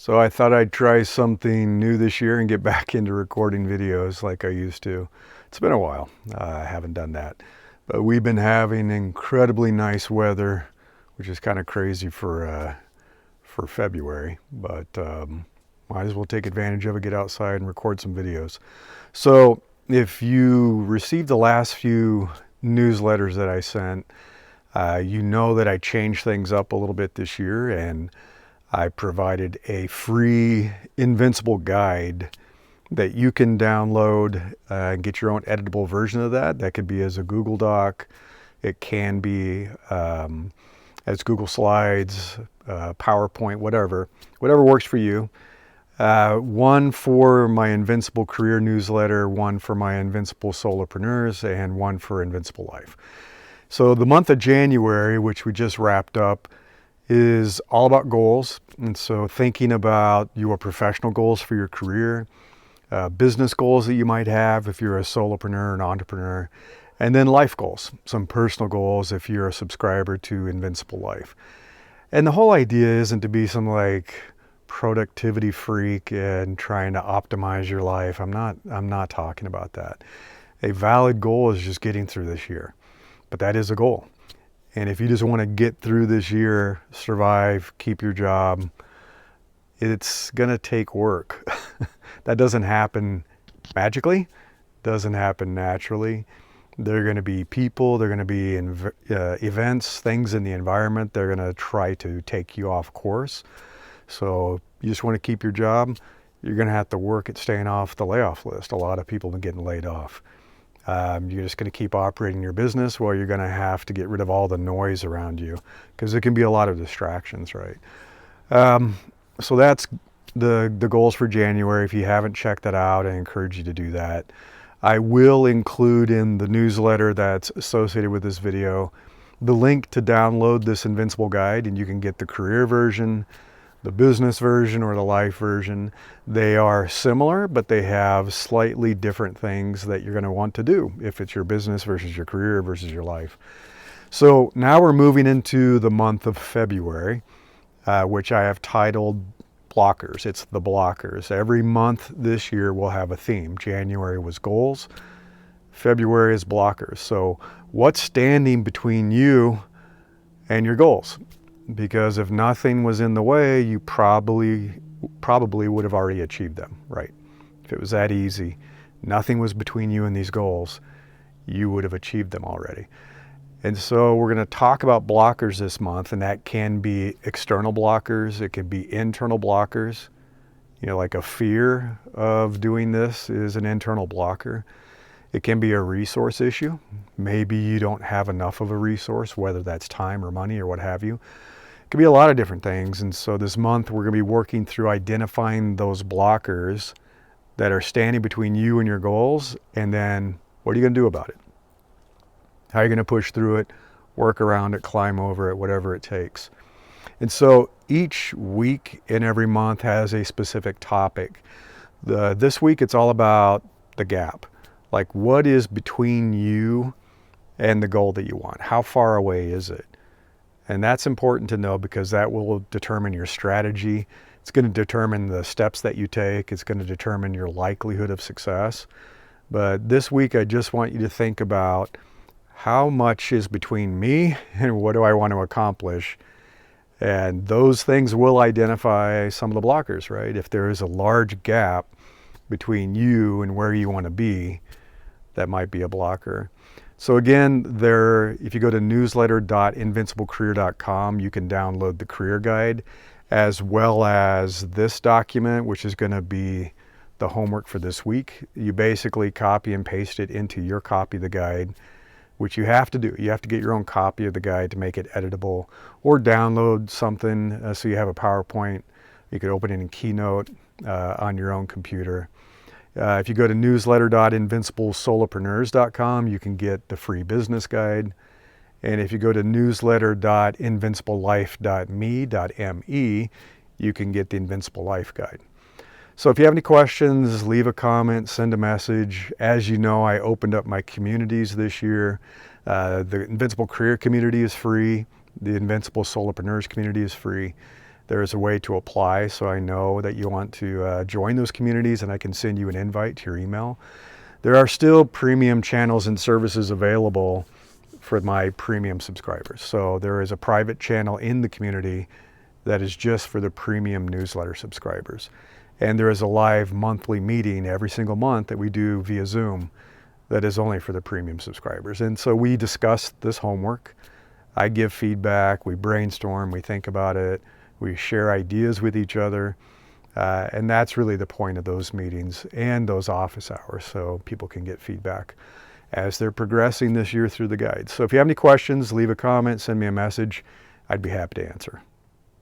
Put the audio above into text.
So I thought I'd try something new this year and get back into recording videos like I used to. It's been a while. I haven't done that. But we've been having incredibly nice weather, which is kind of crazy for February. But might as well take advantage of it, get outside and record some videos. So if you received the last few newsletters that I sent, you know that I changed things up a little bit this year, and I provided a free Invincible guide that you can download and get your own editable version of that. That could be as a Google Doc. It can be as Google Slides, PowerPoint, whatever works for you. One for my Invincible Career newsletter, one for my Invincible Solopreneurs, and one for Invincible Life. So the month of January, which we just wrapped up, is all about goals. And so thinking about your professional goals for your career, business goals that you might have if you're a solopreneur, an entrepreneur, and then life goals, some personal goals if you're a subscriber to Invincible Life. And the whole idea isn't to be some like productivity freak and trying to optimize your life. I'm not talking about that. A valid goal is just getting through this year, but that is a goal. And if you just want to get through this year, survive, keep your job, it's going to take work. That doesn't happen magically, doesn't happen naturally. There are going to be people, there are going to be events, things in the environment. They're going to try to take you off course. So you just want to keep your job, you're going to have to work at staying off the layoff list. A lot of people have been getting laid off. You're just going to keep operating your business while you're going to have to get rid of all the noise around you, because there can be a lot of distractions, right? So that's the goals for January. If you haven't checked that out, I encourage you to do that. I will include in the newsletter that's associated with this video the link to download this Invincible guide, and you can get the career version, the business version, or the life version. They are similar, but they have slightly different things that you're going to want to do if it's your business versus your career versus your life. So now we're moving into the month of February, which I have titled Blockers. It's the blockers. Every month this year will have a theme. January was goals. February is blockers. So what's standing between you and your goals? Because if nothing was in the way, you probably would have already achieved them, right? If it was that easy, nothing was between you and these goals, you would have achieved them already. And so we're going to talk about blockers this month, and that can be external blockers. It can be internal blockers. You know, like a fear of doing this is an internal blocker. It can be a resource issue. Maybe you don't have enough of a resource, whether that's time or money or what have you. It could be a lot of different things. And so this month we're going to be working through identifying those blockers that are standing between you and your goals. And then what are you going to do about it? How are you going to push through it, work around it, climb over it, whatever it takes? And so each week and every month has a specific topic. This week it's all about the gap. Like, what is between you and the goal that you want? How far away is it? And that's important to know, because that will determine your strategy. It's going to determine the steps that you take. It's going to determine your likelihood of success. But this week, I just want you to think about how much is between me and what do I want to accomplish? And those things will identify some of the blockers, right? If there is a large gap between you and where you want to be, that might be a blocker. So again, if you go to newsletter.invinciblecareer.com, you can download the career guide, as well as this document, which is going to be the homework for this week. You basically copy and paste it into your copy of the guide, which you have to do. You have to get your own copy of the guide to make it editable, or download something so you have a PowerPoint. You could open it in Keynote on your own computer. If you go to newsletter.invinciblesolopreneurs.com, you can get the free business guide. And if you go to newsletter.invinciblelife.me, you can get the Invincible Life guide. So if you have any questions, leave a comment, send a message. As you know, I opened up my communities this year. The Invincible Career community is free. The Invincible Solopreneurs community is free. There is a way to apply, so I know that you want to join those communities, and I can send you an invite to your email. There are still premium channels and services available for my premium subscribers. So there is a private channel in the community that is just for the premium newsletter subscribers. And there is a live monthly meeting every single month that we do via Zoom that is only for the premium subscribers. And so we discuss this homework. I give feedback, we brainstorm, we think about it, we share ideas with each other. And that's really the point of those meetings and those office hours, so people can get feedback as they're progressing this year through the guides. So if you have any questions, leave a comment, send me a message. I'd be happy to answer.